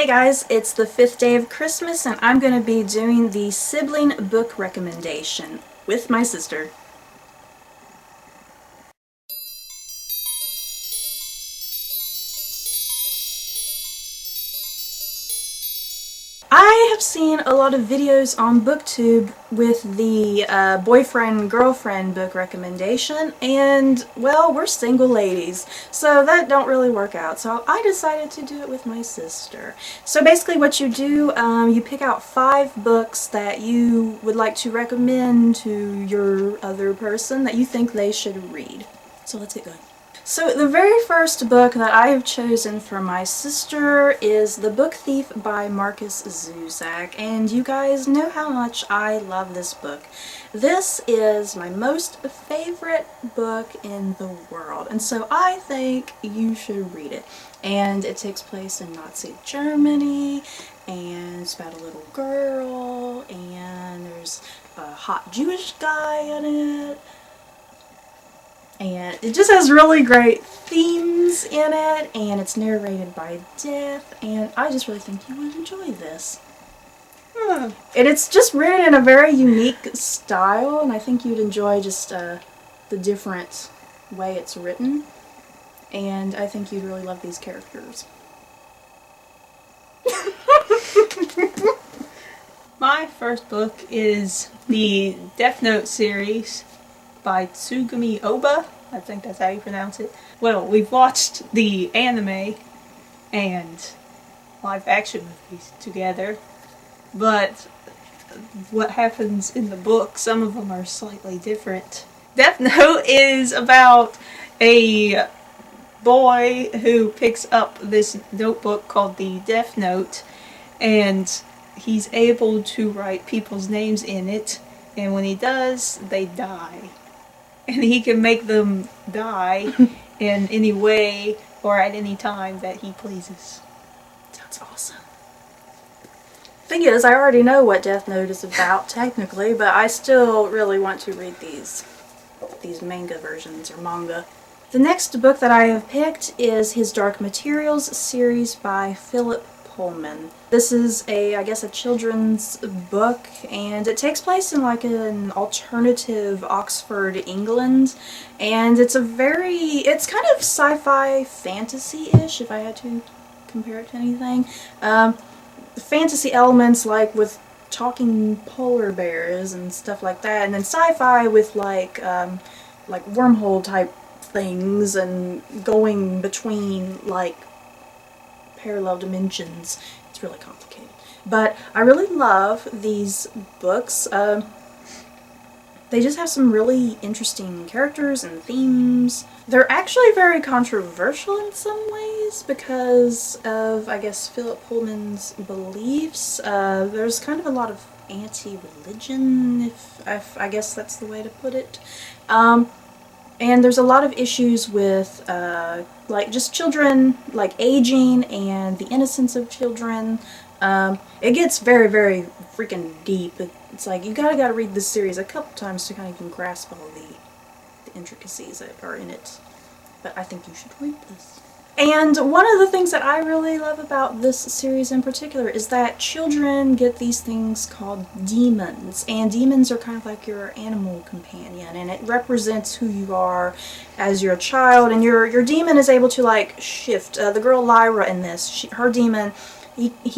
Hey guys, it's the 5th day of Christmas and I'm going to be doing the Sibling book recommendation with my sister. I have seen a lot of videos on BookTube with the boyfriend-girlfriend book recommendation, and, well, we're single ladies, so that don't really work out, so I decided to do it with my sister. So basically what you do, you pick out 5 books that you would like to recommend to your other person that you think they should read. So let's get going. So the very first book that I have chosen for my sister is The Book Thief by Marcus Zusak, and you guys know how much I love this book. This is my most favorite book in the world, and so I think you should read it. And it takes place in Nazi Germany, and it's about a little girl, and there's a hot Jewish guy in it. And it just has really great themes in it, and it's narrated by Death, and I just really think you would enjoy this. And it's just written in a very unique style, and I think you'd enjoy just the different way it's written, and I think you'd really love these characters. My first book is the Death Note series by Tsugumi Oba. I think that's how you pronounce it. Well, we've watched the anime and live action movies together, but what happens in the book, some of them are slightly different. Death Note is about a boy who picks up this notebook called the Death Note, and he's able to write people's names in it, and when he does, they die. And he can make them die in any way or at any time that he pleases. Sounds awesome. Thing is, I already know what Death Note is about, technically, but I still really want to read these manga versions, or manga. The next book that I have picked is his Dark Materials series by Philip Pullman. This is I guess a children's book, and it takes place in like an alternative Oxford, England, and it's kind of sci-fi fantasy-ish, if I had to compare it to anything. Fantasy elements like with talking polar bears and stuff like that, and then sci-fi with like wormhole type things and going between like parallel dimensions. It's really complicated. But I really love these books. They just have some really interesting characters and themes. They're actually very controversial in some ways because of, I guess, Philip Pullman's beliefs. There's kind of a lot of anti-religion, if I guess that's the way to put it. And there's a lot of issues with like just children like aging and the innocence of children. It gets very, very freaking deep. It's like you gotta read this series a couple times to kind of even grasp all the intricacies that are in it. But I think you should read this. And one of the things that I really love about this series in particular is that children get these things called demons, and demons are kind of like your animal companion, and it represents who you are as your child, and your demon is able to like shift. The girl Lyra in this, her demon,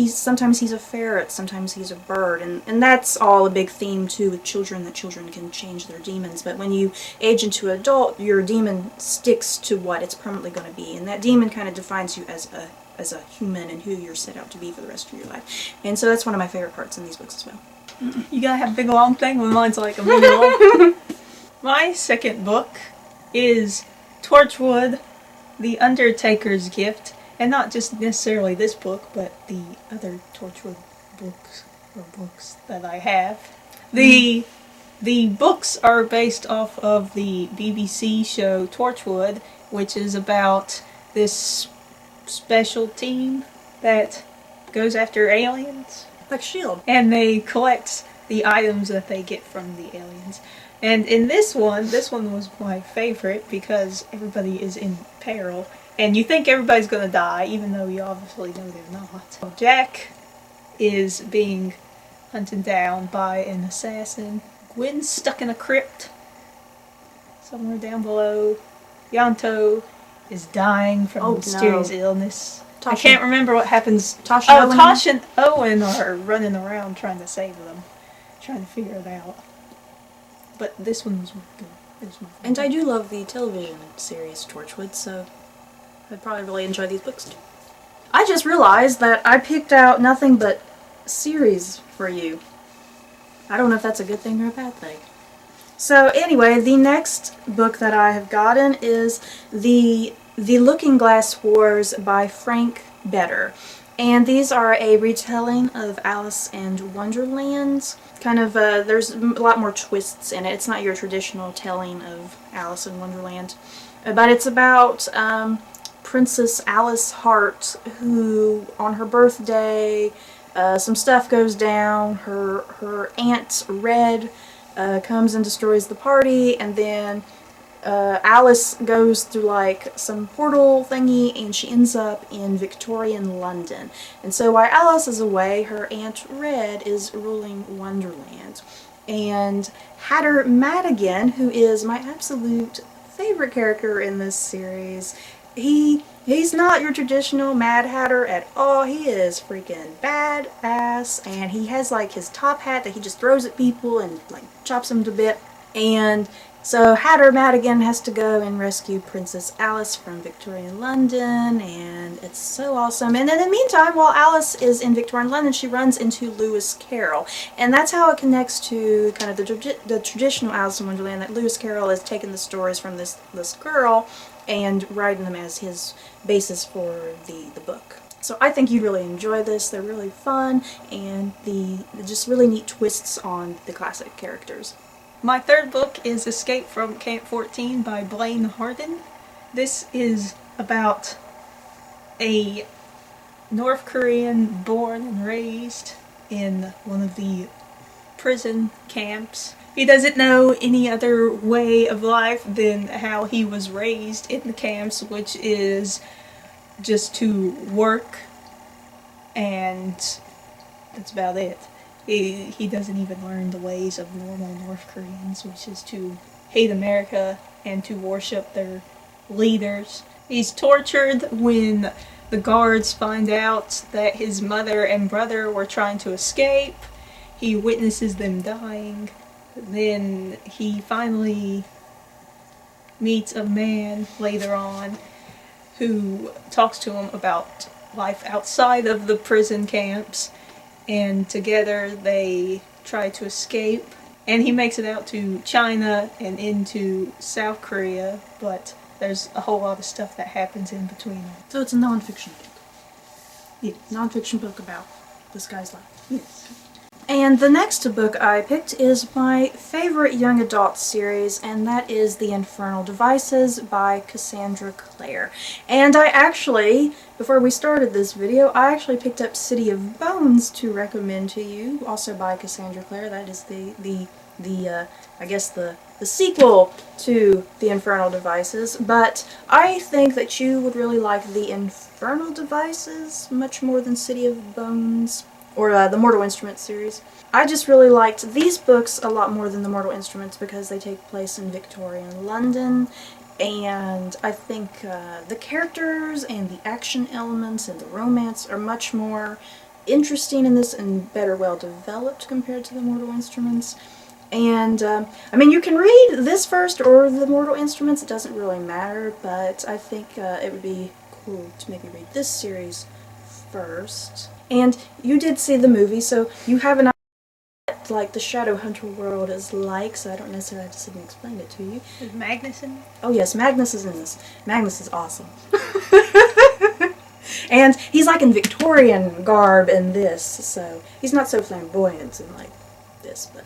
sometimes he's a ferret, sometimes he's a bird, and that's all a big theme too with children, that children can change their demons, but when you age into adult, your demon sticks to what it's permanently going to be, and that demon kind of defines you as a human and who you're set out to be for the rest of your life. And so that's one of my favorite parts in these books as well. You gotta have a big long thing when mine's like a big long. My second book is Torchwood, The Undertaker's Gift. And not just necessarily this book, but the other Torchwood books that I have. The books are based off of the BBC show Torchwood, which is about this special team that goes after aliens. Like S.H.I.E.L.D. And they collect the items that they get from the aliens. And in this one was my favorite because everybody is in peril. And you think everybody's gonna die, even though you obviously know they're not. Jack is being hunted down by an assassin. Gwen's stuck in a crypt somewhere down below. Yanto is dying from a mysterious illness. Tasha. I can't remember what happens. Tasha Tasha and Owen are running around trying to save them, trying to figure it out. But this one was good. It was my favorite. And I do love the television series Torchwood, so I'd probably really enjoy these books too. I just realized that I picked out nothing but series for you. I don't know if that's a good thing or a bad thing. So anyway, the next book that I have gotten is The Looking Glass Wars by Frank Better. And these are a retelling of Alice in Wonderland. Kind of, there's a lot more twists in it. It's not your traditional telling of Alice in Wonderland. But it's about Princess Alice Hart, who on her birthday, some stuff goes down. Her Aunt Red comes and destroys the party, and then Alice goes through like some portal thingy, and she ends up in Victorian London. And so while Alice is away, her Aunt Red is ruling Wonderland. And Hatter Madigan, who is my absolute favorite character in this series, he's not your traditional Mad Hatter at all. He is freaking badass, and he has like his top hat that he just throws at people and like chops them to bit. And so Hatter Madigan has to go and rescue Princess Alice from Victorian London, and it's so awesome. And then in the meantime, while Alice is in Victorian London, she runs into Lewis Carroll, and that's how it connects to kind of the traditional Alice in Wonderland, that Lewis Carroll has taken the stories from this girl and writing them as his basis for the book. So I think you'd really enjoy this. They're really fun, and just really neat twists on the classic characters. My third book is Escape from Camp 14 by Blaine Harden. This is about a North Korean born and raised in one of the prison camps. He doesn't know any other way of life than how he was raised in the camps, which is just to work, and that's about it. He doesn't even learn the ways of normal North Koreans, which is to hate America and to worship their leaders. He's tortured when the guards find out that his mother and brother were trying to escape. He witnesses them dying. Then he finally meets a man later on who talks to him about life outside of the prison camps, and together they try to escape. And he makes it out to China and into South Korea, but there's a whole lot of stuff that happens in between them. So it's a non-fiction book. Yes. Non-fiction book about this guy's life. Yes. And the next book I picked is my favorite young adult series, and that is The Infernal Devices by Cassandra Clare. And I actually, before we started this video, I actually picked up City of Bones to recommend to you, also by Cassandra Clare. That is I guess the sequel to The Infernal Devices, but I think that you would really like The Infernal Devices much more than City of Bones, or the Mortal Instruments series. I just really liked these books a lot more than the Mortal Instruments because they take place in Victorian London, and I think the characters and the action elements and the romance are much more interesting in this and better well developed compared to the Mortal Instruments. And, I mean, you can read this first or the Mortal Instruments, it doesn't really matter, but I think it would be cool to maybe read this series first. And you did see the movie, so you have an idea what, like, the Shadowhunter world is like, so I don't necessarily have to sit and explain it to you. Is Magnus in it? Oh yes, Magnus is in this. Magnus is awesome. And he's like in Victorian garb in this, so he's not so flamboyant in like this, but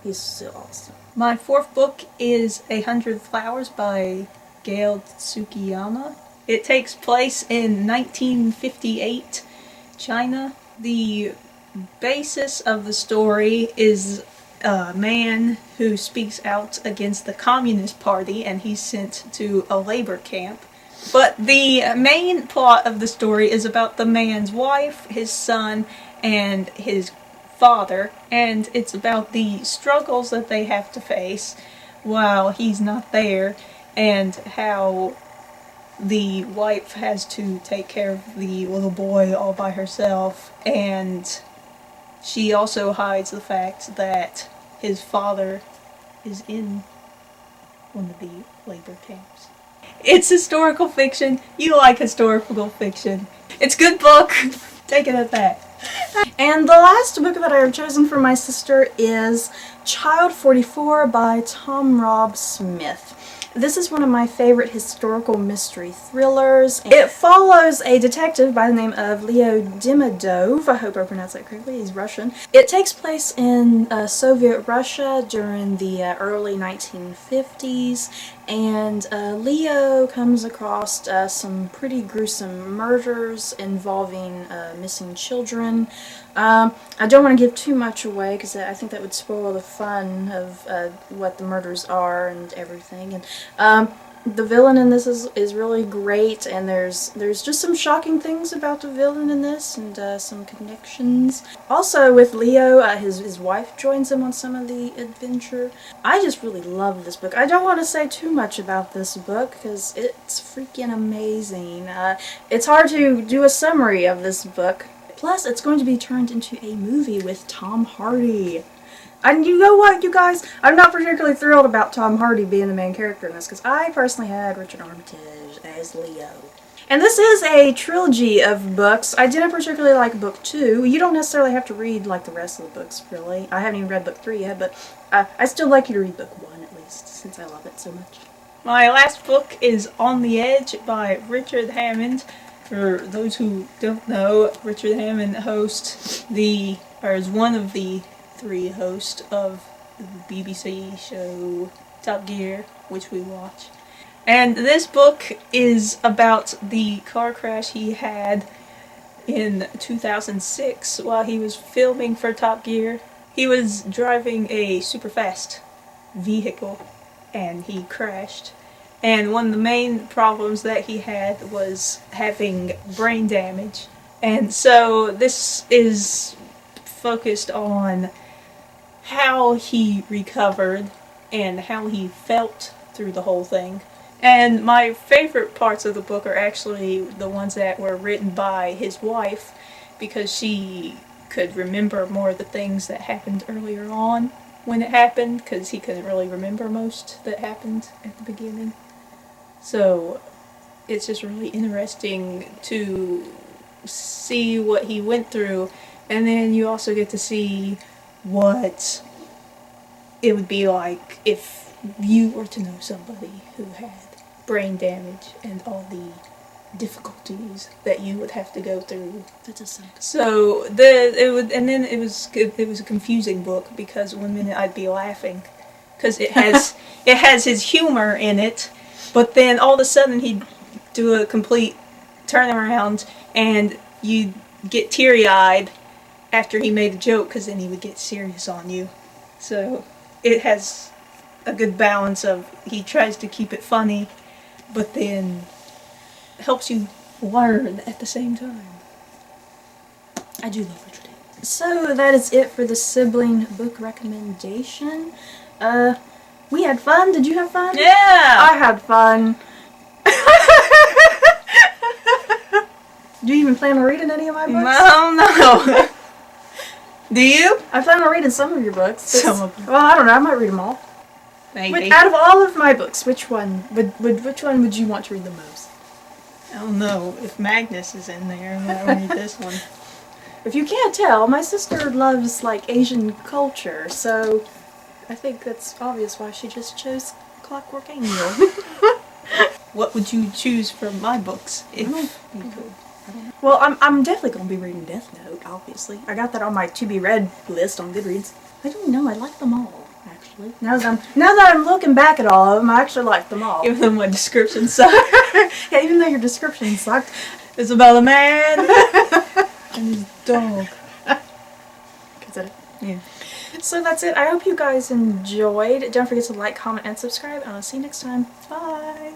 he's still awesome. My fourth book is 100 Flowers by Gail Tsukiyama. It takes place in 1958 China. The basis of the story is a man who speaks out against the Communist Party, and he's sent to a labor camp But the main plot of the story is about the man's wife, his son, and his father, and it's about the struggles that they have to face while he's not there, and how the wife has to take care of the little boy all by herself, and she also hides the fact that his father is in one of the labor camps. It's historical fiction. You like historical fiction. It's a good book. Take it at that. And the last book that I have chosen for my sister is Child 44 by Tom Rob Smith. This is one of my favorite historical mystery thrillers. It follows a detective by the name of Leo Demidov. I hope I pronounced that correctly. He's Russian. It takes place in Soviet Russia during the early 1950s, and Leo comes across some pretty gruesome murders involving missing children. I don't want to give too much away because I think that would spoil the fun of what the murders are and everything. And the villain in this is really great, and there's just some shocking things about the villain in this, and some connections. Also with Leo, his wife joins him on some of the adventure. I just really love this book. I don't want to say too much about this book because it's freaking amazing. It's hard to do a summary of this book. Plus, it's going to be turned into a movie with Tom Hardy. And you know what, you guys? I'm not particularly thrilled about Tom Hardy being the main character in this, because I personally had Richard Armitage as Leo. And this is a trilogy of books. I didn't particularly like book 2. You don't necessarily have to read like the rest of the books, really. I haven't even read book 3 yet, but I still like you to read book 1 at least, since I love it so much. My last book is On the Edge by Richard Hammond. For those who don't know, Richard Hammond is one of the 3 hosts of the BBC show Top Gear, which we watch. And this book is about the car crash he had in 2006 while he was filming for Top Gear. He was driving a super fast vehicle and he crashed. And one of the main problems that he had was having brain damage. And so this is focused on how he recovered and how he felt through the whole thing. And my favorite parts of the book are actually the ones that were written by his wife, because she could remember more of the things that happened earlier on when it happened, because he couldn't really remember most that happened at the beginning. So it's just really interesting to see what he went through, and then you also get to see what it would be like if you were to know somebody who had brain damage and all the difficulties that you would have to go through. That does sound good. So it was a confusing book, because one minute I'd be laughing because it has his humor in it, but then all of a sudden he'd do a complete turnaround and you'd get teary-eyed after he made a joke, because then he would get serious on you. So it has a good balance of, he tries to keep it funny, but then helps you learn at the same time. I do love Richard Hammond. So that is it for the Sibling book recommendation. We had fun. Did you have fun? Yeah! I had fun. Do you even plan on reading any of my books? No. Do you? I plan on reading some of your books. Some of them. Well, I don't know. I might read them all. Maybe. Out of all of my books, which one would you want to read the most? I don't know. If Magnus is in there, I might read this one. If you can't tell, my sister loves like Asian culture, so I think that's obvious why she just chose Clockwork Angel. What would you choose from my books if you could? Well, I'm definitely going to be reading Death Note, obviously. I got that on my to-be-read list on Goodreads. I don't know, I like them all, actually. Now that I'm looking back at all of them, I actually like them all. Even though my description sucked. Yeah, even though your description sucked. It's about a man and his dog. Is that it? Yeah. So that's it. I hope you guys enjoyed. Don't forget to like, comment, and subscribe, and I'll see you next time. Bye!